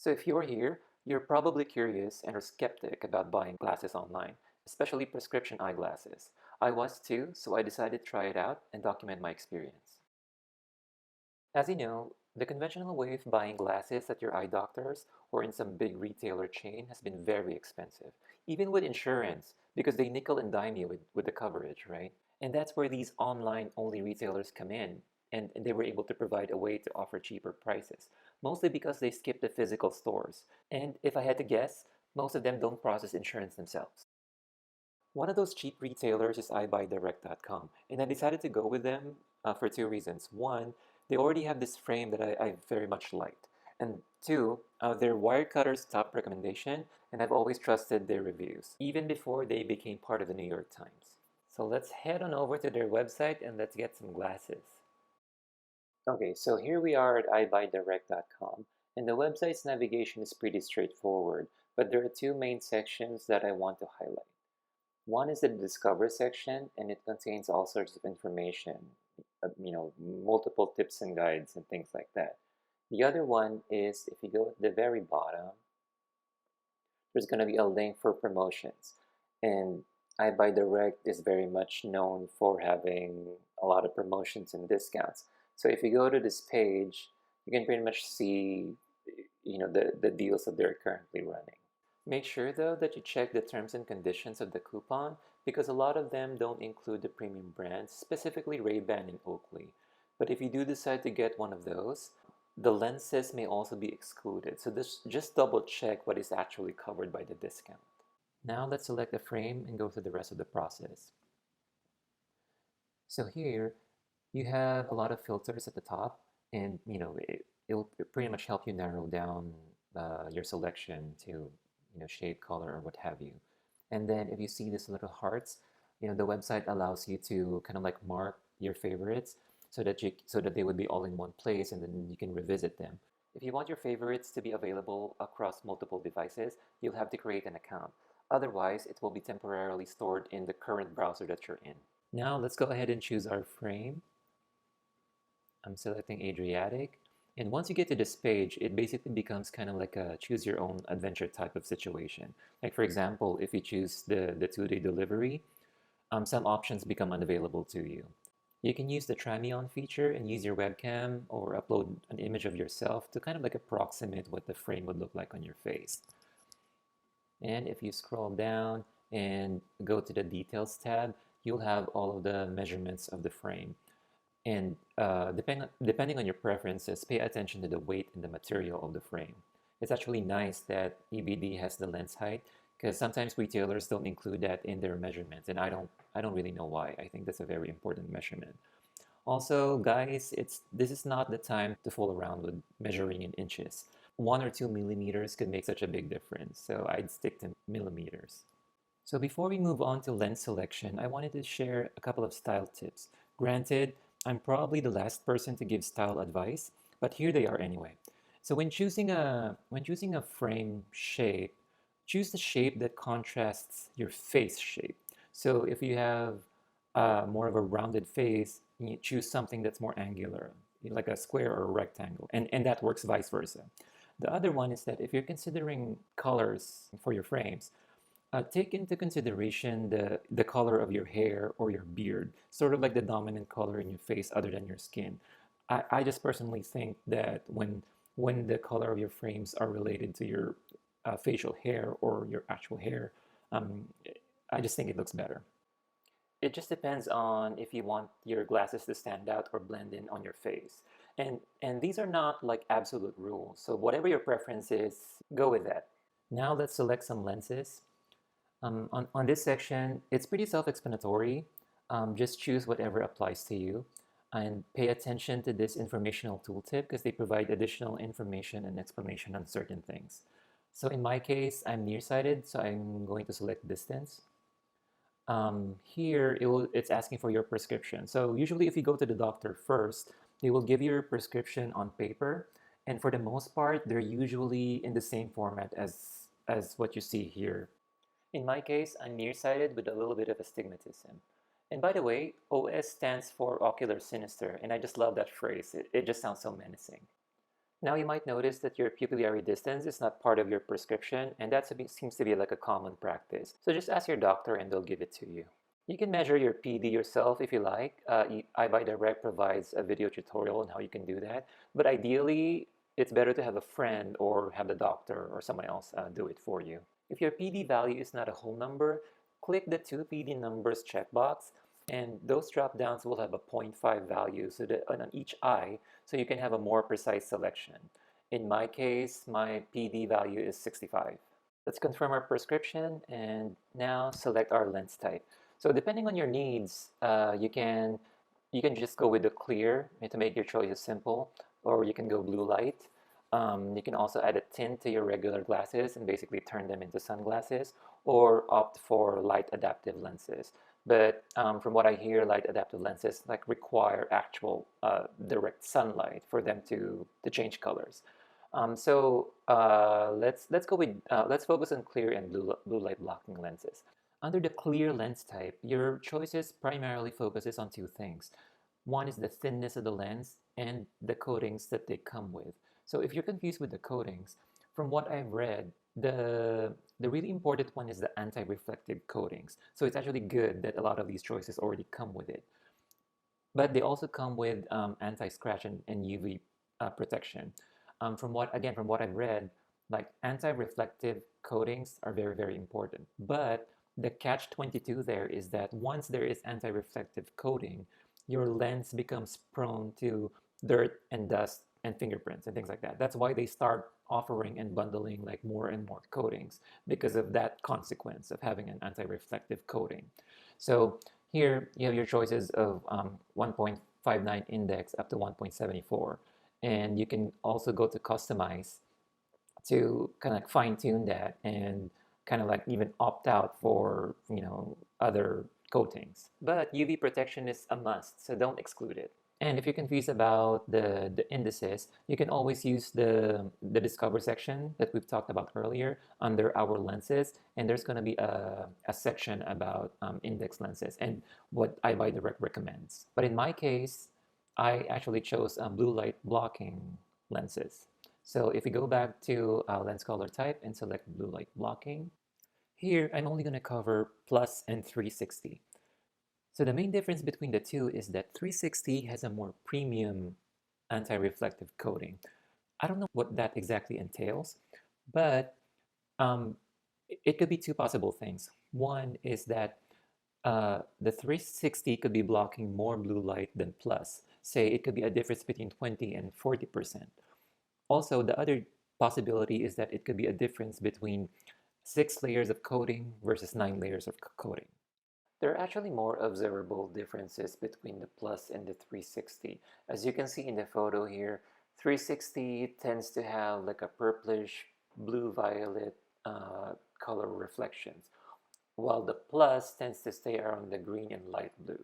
So if you're here, you're probably curious and are skeptic about buying glasses online, especially prescription eyeglasses. I was too, so I decided to try it out and document my experience. As you know, the conventional way of buying glasses at your eye doctors or in some big retailer chain has been very expensive, even with insurance, because they nickel and dime you with the coverage, right? And that's where these online-only retailers come in, and they were able to provide a way to offer cheaper prices, mostly because they skip the physical stores. And if I had to guess, most of them don't process insurance themselves. One of those cheap retailers is EyeBuyDirect.com, and I decided to go with them for two reasons. One, they already have this frame that I very much liked. And two, their Wirecutter's top recommendation, and I've always trusted their reviews, even before they became part of the New York Times. So let's head on over to their website and let's get some glasses. Okay, so here we are at EyeBuyDirect.com, and the website's navigation is pretty straightforward, but there are two main sections that I want to highlight. One is the Discover section, and it contains all sorts of information, multiple tips and guides and things like that. The other one is, if you go at the very bottom, there's going to be a link for promotions. And EyeBuyDirect is very much known for having a lot of promotions and discounts. So if you go to this page, you can pretty much see, the deals that they're currently running. Make sure though that you check the terms and conditions of the coupon because a lot of them don't include the premium brands, specifically Ray Ban and Oakley. But if you do decide to get one of those, the lenses may also be excluded. So just double check what is actually covered by the discount. Now let's select the frame and go through the rest of the process. So here you have a lot of filters at the top, and it'll pretty much help you narrow down your selection to shape, color, or what have you. And then if you see these little hearts, the website allows you to kind of like mark your favorites so that they would be all in one place, and then you can revisit them. If you want your favorites to be available across multiple devices, you'll have to create an account. Otherwise, it will be temporarily stored in the current browser that you're in. Now let's go ahead and choose our frame. I'm selecting Adriatic. And once you get to this page, it basically becomes kind of like a choose your own adventure type of situation. Like for example, if you choose the 2-day delivery, some options become unavailable to you. You can use the Try Me On feature and use your webcam or upload an image of yourself to kind of like approximate what the frame would look like on your face. And if you scroll down and go to the Details tab, you'll have all of the measurements of the frame. And depending on your preferences, pay attention to the weight and the material of the frame. It's actually nice that EBD has the lens height because sometimes retailers don't include that in their measurements, and I don't really know why. I think that's a very important measurement. Also, guys, this is not the time to fool around with measuring in inches. 1 or 2 millimeters could make such a big difference, so I'd stick to millimeters. So before we move on to lens selection, I wanted to share a couple of style tips. Granted, I'm probably the last person to give style advice, but here they are anyway. So when choosing a frame shape, choose the shape that contrasts your face shape. So if you have more of a rounded face, you choose something that's more angular, like a square or a rectangle, and that works vice versa. The other one is that if you're considering colors for your frames, take into consideration the color of your hair or your beard, sort of like the dominant color in your face other than your skin. I just personally think that when the color of your frames are related to your facial hair or your actual hair, um, I just think it looks better. It just depends on if you want your glasses to stand out or blend in on your face. And these are not like absolute rules. So whatever your preference is, go with that. Now let's select some lenses. On this section, it's pretty self-explanatory. Just choose whatever applies to you and pay attention to this informational tooltip because they provide additional information and explanation on certain things. So in my case, I'm nearsighted, so I'm going to select distance. Here, it's asking for your prescription. So usually if you go to the doctor first, they will give you your prescription on paper. And for the most part, they're usually in the same format as what you see here. In my case, I'm nearsighted with a little bit of astigmatism. And by the way, OS stands for ocular sinister, and I just love that phrase. It just sounds so menacing. Now you might notice that your pupillary distance is not part of your prescription, and that seems to be like a common practice. So just ask your doctor and they'll give it to you. You can measure your PD yourself if you like. EyeBuyDirect provides a video tutorial on how you can do that. But ideally, it's better to have a friend or have the doctor or someone else do it for you. If your PD value is not a whole number, click the two PD numbers checkbox, and those drop downs will have a 0.5 value so that on each eye, so you can have a more precise selection. In my case, my PD value is 65. Let's confirm our prescription and now select our lens type. So depending on your needs, you can just go with the clear to make your choices simple, or you can go blue light. You can also add a tint to your regular glasses and basically turn them into sunglasses, or opt for light adaptive lenses. But from what I hear, light adaptive lenses like require actual direct sunlight for them to change colors. Let's go with let's focus on clear and blue light blocking lenses. Under the clear lens type, your choices primarily focuses on two things. One is the thinness of the lens and the coatings that they come with. So if you're confused with the coatings, from what I've read, the really important one is the anti-reflective coatings. So it's actually good that a lot of these choices already come with it. But they also come with anti-scratch and UV protection. From what I've read, like anti-reflective coatings are very, very important. But the catch-22 there is that once there is anti-reflective coating, your lens becomes prone to dirt and dust and fingerprints and things like that. That's why they start offering and bundling like more and more coatings because of that consequence of having an anti-reflective coating. So here you have your choices of 1.59 index up to 1.74, and you can also go to customize to kind of like fine tune that and kind of like even opt out for other coatings. But UV protection is a must, so don't exclude it. And if you're confused about the indices, you can always use the Discover section that we've talked about earlier under our lenses. And there's going to be a section about index lenses and what EyeBuyDirect recommends. But in my case, I actually chose blue light blocking lenses. So if we go back to lens color type and select blue light blocking, here I'm only going to cover plus and 360. So the main difference between the two is that 360 has a more premium anti-reflective coating. I don't know what that exactly entails, but um, it could be two possible things. One is that the 360 could be blocking more blue light than plus. Say it could be a difference between 20 and 40%. Also, the other possibility is that it could be a difference between 6 layers of coating versus 9 layers of coating. There are actually more observable differences between the plus and the 360. As you can see in the photo here, 360 tends to have like a purplish blue-violet color reflections, while the plus tends to stay around the green and light blue.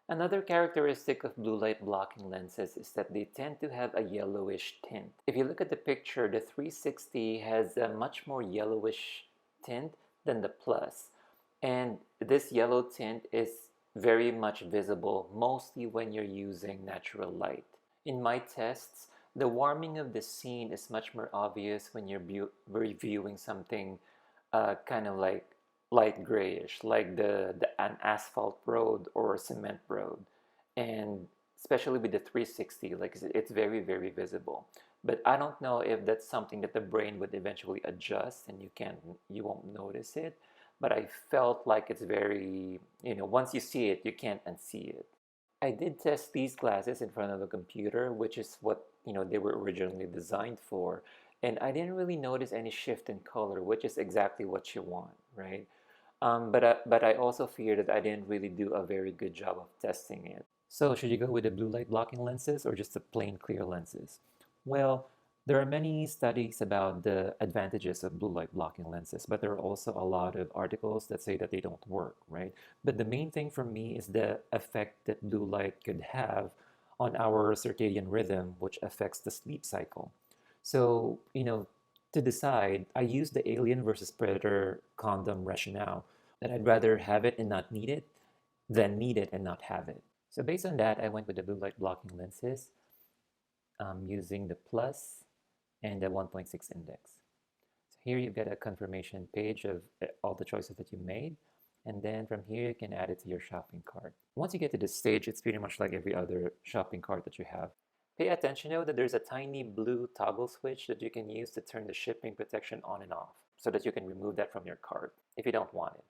Another characteristic of blue light blocking lenses is that they tend to have a yellowish tint. If you look at the picture, the 360 has a much more yellowish tint than the plus. And this yellow tint is very much visible, mostly when you're using natural light. In my tests, the warming of the scene is much more obvious when you're reviewing something kind of like light grayish, like an asphalt road or a cement road. And especially with the 360, like it's very, very visible. But I don't know if that's something that the brain would eventually adjust and you won't notice it. But I felt like it's very, once you see it, you can't unsee it. I did test these glasses in front of a computer, which is what, they were originally designed for. And I didn't really notice any shift in color, which is exactly what you want, right? But I also fear that I didn't really do a very good job of testing it. So should you go with the blue light blocking lenses or just the plain clear lenses? Well, there are many studies about the advantages of blue light blocking lenses, but there are also a lot of articles that say that they don't work, right? But the main thing for me is the effect that blue light could have on our circadian rhythm, which affects the sleep cycle. So, to decide, I use the alien versus predator condom rationale that I'd rather have it and not need it than need it and not have it. So based on that, I went with the blue light blocking lenses. using the plus and the 1.6 index. So here you get a confirmation page of all the choices that you made, and then from here you can add it to your shopping cart. Once you get to this stage, it's pretty much like every other shopping cart that you have. Pay attention though that there's a tiny blue toggle switch that you can use to turn the shipping protection on and off so that you can remove that from your cart if you don't want it.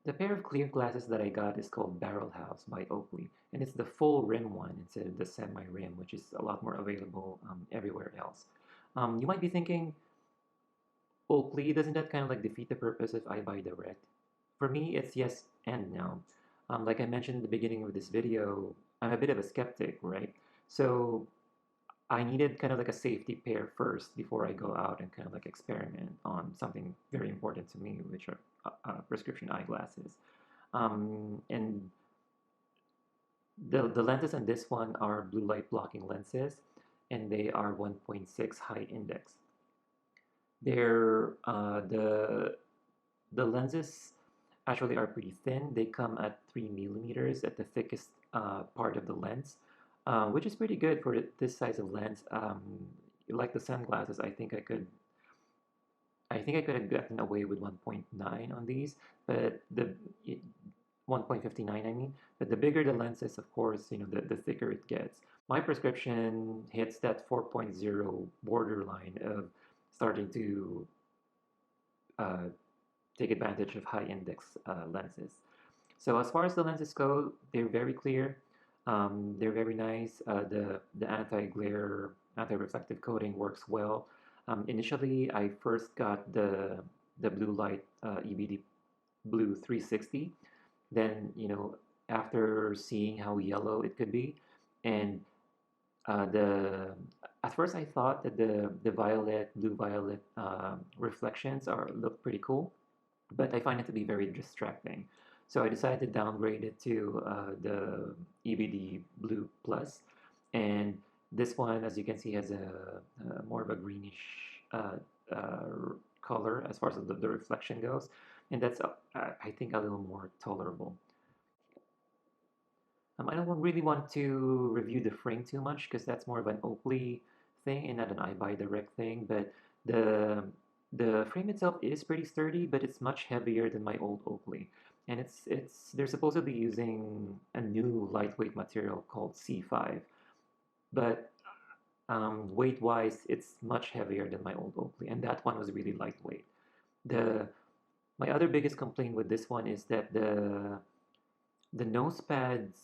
The pair of clear glasses that I got is called Barrelhouse by Oakley, and it's the full rim one instead of the semi-rim, which is a lot more available everywhere else. You might be thinking, Oakley, doesn't that kind of like defeat the purpose of EyeBuyDirect? For me, it's yes and no. Like I mentioned in the beginning of this video, I'm a bit of a skeptic, right? So I needed kind of like a safety pair first before I go out and kind of like experiment on something very important to me, which are prescription eyeglasses. And the lenses on this one are blue light blocking lenses, and they are 1.6 high index. They're the lenses actually are pretty thin. They come at 3 millimeters at the thickest part of the lens, which is pretty good for this size of lens. Like the sunglasses, I think I could have gotten away with 1.9 on these, but 1.59 I mean, but the bigger the lens is, of course, the thicker it gets. My prescription hits that 4.0 borderline of starting to uh, take advantage of high index lenses. So as far as the lenses go, they're very clear. They're very nice. The anti-glare, anti-reflective coating works well. Initially, I first got the blue light EBD Blue 360. Then, after seeing how yellow it could be, and the at first I thought that the blue violet reflections look pretty cool, but I find it to be very distracting. So I decided to downgrade it to the EBD Blue Plus, and this one, as you can see, has a more of a greenish color as far as the reflection goes, and that's I think a little more tolerable. I don't really want to review the frame too much because that's more of an Oakley thing and not an EyeBuyDirect thing. But the the frame itself is pretty sturdy, but it's much heavier than my old Oakley. And they're supposedly using a new lightweight material called C5, but weight-wise, it's much heavier than my old Oakley, and that one was really lightweight. The My other biggest complaint with this one is that the nose pads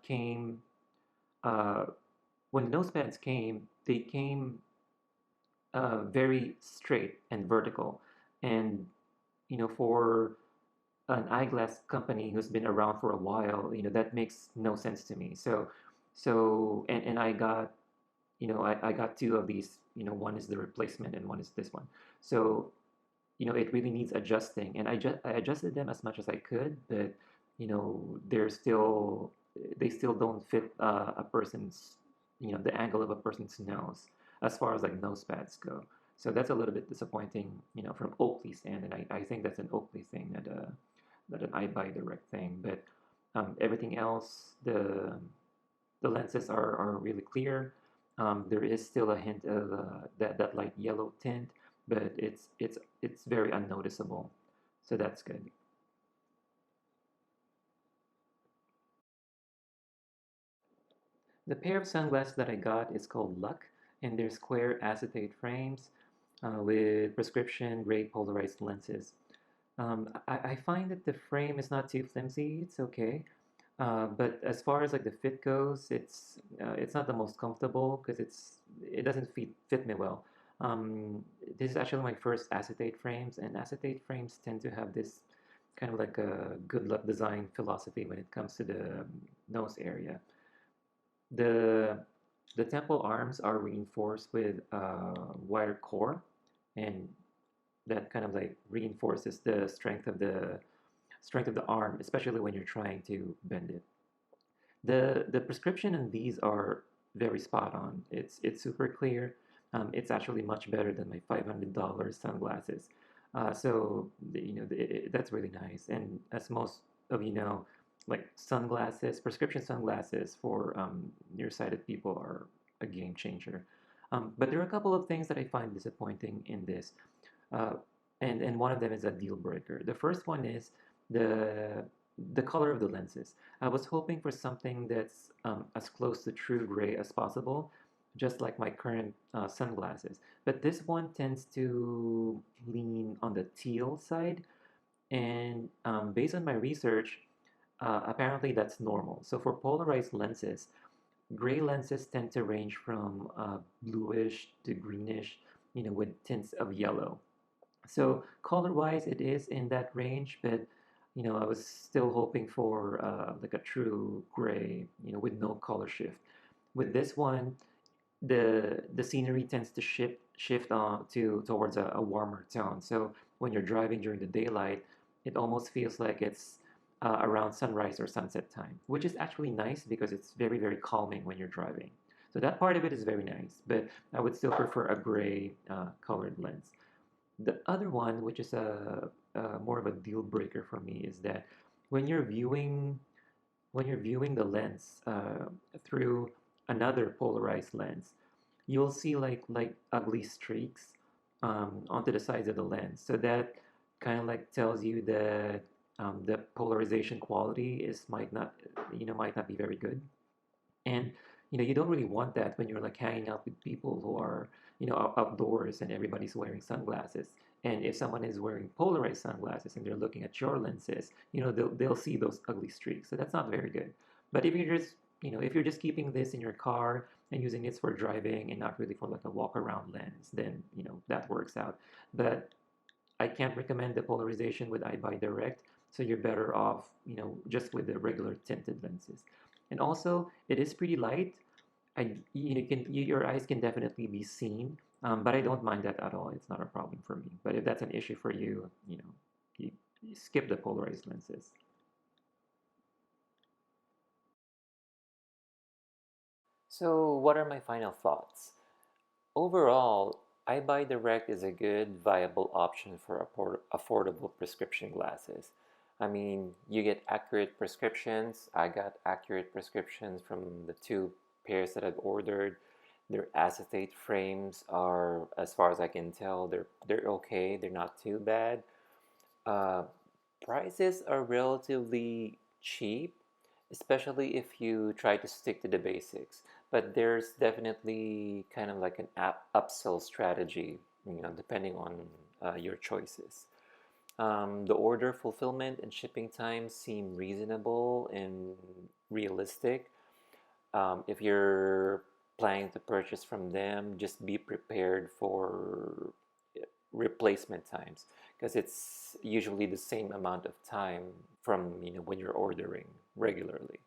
came uh, when the nose pads came, they came very straight and vertical, and for an eyeglass company who's been around for a while, that makes no sense to me. And I got I got two of these. One is the replacement and one is this one. So it really needs adjusting, and I adjusted them as much as I could, but they still don't fit a person's the angle of a person's nose as far as like nose pads go. So that's a little bit disappointing, from Oakley's end, and I think that's an Oakley thing, that an EyeBuyDirect thing. But everything else, the lenses are really clear. There is still a hint of that light yellow tint, but it's very unnoticeable. So that's good. The pair of sunglasses that I got is called Luck, and they're square acetate frames with prescription gray polarized lenses. I find that the frame is not too flimsy. It's okay. But as far as like the fit goes, it's not the most comfortable because it doesn't fit me well. This is actually my first acetate frames, and acetate frames tend to have this kind of like a good luck design philosophy when it comes to the nose area. The the temple arms are reinforced with wire core, and that kind of like reinforces the strength of the arm, especially when you're trying to bend it. The prescription in these are very spot on. It's super clear. It's actually much better than my $500 sunglasses. So that's really nice. And as most of you know, like sunglasses, prescription sunglasses for nearsighted people are a game changer. But there are a couple of things that I find disappointing in this, uh, and one of them is a deal breaker. The first one is the the color of the lenses. I was hoping for something that's as close to true gray as possible, just like my current sunglasses. But this one tends to lean on the teal side, and based on my research, apparently that's normal. So for polarized lenses, gray lenses tend to range from bluish to greenish, with tints of yellow. So color-wise, it is in that range, but I was still hoping for like a true gray, with no color shift. With this one, the scenery tends to shift on to towards a warmer tone. So when you're driving during the daylight, it almost feels like it's around sunrise or sunset time, which is actually nice because it's very, very calming when you're driving. So that part of it is very nice, but I would still prefer a gray colored lens. The other one, which is a more of a deal breaker for me, is that when you're viewing when you're viewing the lens through another polarized lens, you'll see like ugly streaks onto the sides of the lens. So that kind of like tells you that the polarization quality is might not be very good. And you don't really want that when you're like hanging out with people who are outdoors and everybody's wearing sunglasses. And if someone is wearing polarized sunglasses and they're looking at your lenses, they'll see those ugly streaks. So that's not very good. But if you're just keeping this in your car and using it for driving and not really for like a walk around lens, then that works out. But I can't recommend the polarization with EyeBuyDirect, so you're better off, just with the regular tinted lenses. And also, it is pretty light. Your eyes can definitely be seen, but I don't mind that at all. It's not a problem for me. But if that's an issue for you, you skip the polarized lenses. So, what are my final thoughts? Overall, EyeBuyDirect is a good, viable option for affordable prescription glasses. I mean, you get accurate prescriptions. I got accurate prescriptions from the two pairs that I've ordered. Their acetate frames are, as far as I can tell, they're okay. They're not too bad. Uh, Prices are relatively cheap, especially if you try to stick to the basics. But there's definitely kind of like an upsell strategy, depending on your choices. The order fulfillment and shipping times seem reasonable and realistic. If you're planning to purchase from them, just be prepared for replacement times because it's usually the same amount of time from when you're ordering regularly.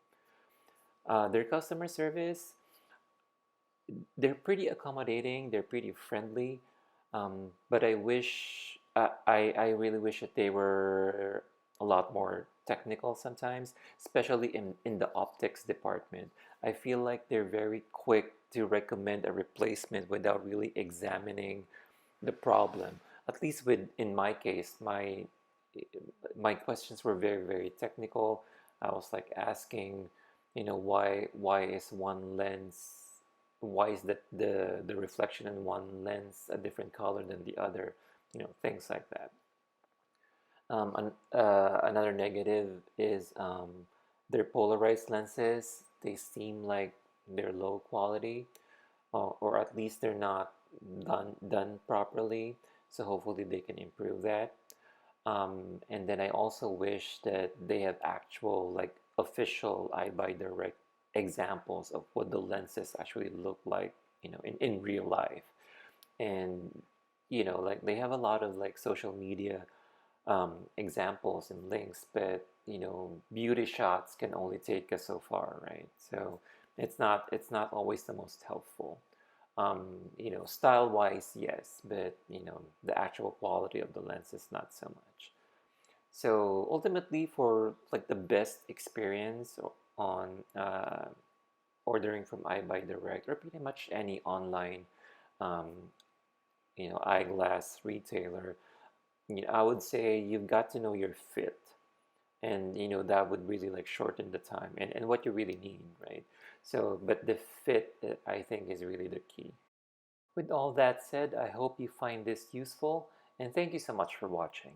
Their customer service, they're pretty accommodating, they're pretty friendly, but I really wish that they were a lot more technical sometimes, especially in the optics department. I feel like they're very quick to recommend a replacement without really examining the problem. At least in my case, my questions were very, very technical. I was like asking, why is one lens, why is that the reflection in one lens a different color than the other, things like that. Another negative is their polarized lenses. They seem like they're low quality, or at least they're not done properly. So hopefully they can improve that. And then I also wish that they have actual like official EyeBuyDirect examples of what the lenses actually look like, in real life. And like they have a lot of like social media examples and links, but beauty shots can only take us so far, right? So it's not always the most helpful. Style wise, yes, but the actual quality of the lens is not so much. So ultimately, for like the best experience on ordering from EyeBuyDirect or pretty much any online um, eyeglass retailer, I would say you've got to know your fit. and that would really like shorten the time and what you really need, right? So but the fit, I think, is really the key. With all that said, I hope you find this useful, and thank you so much for watching.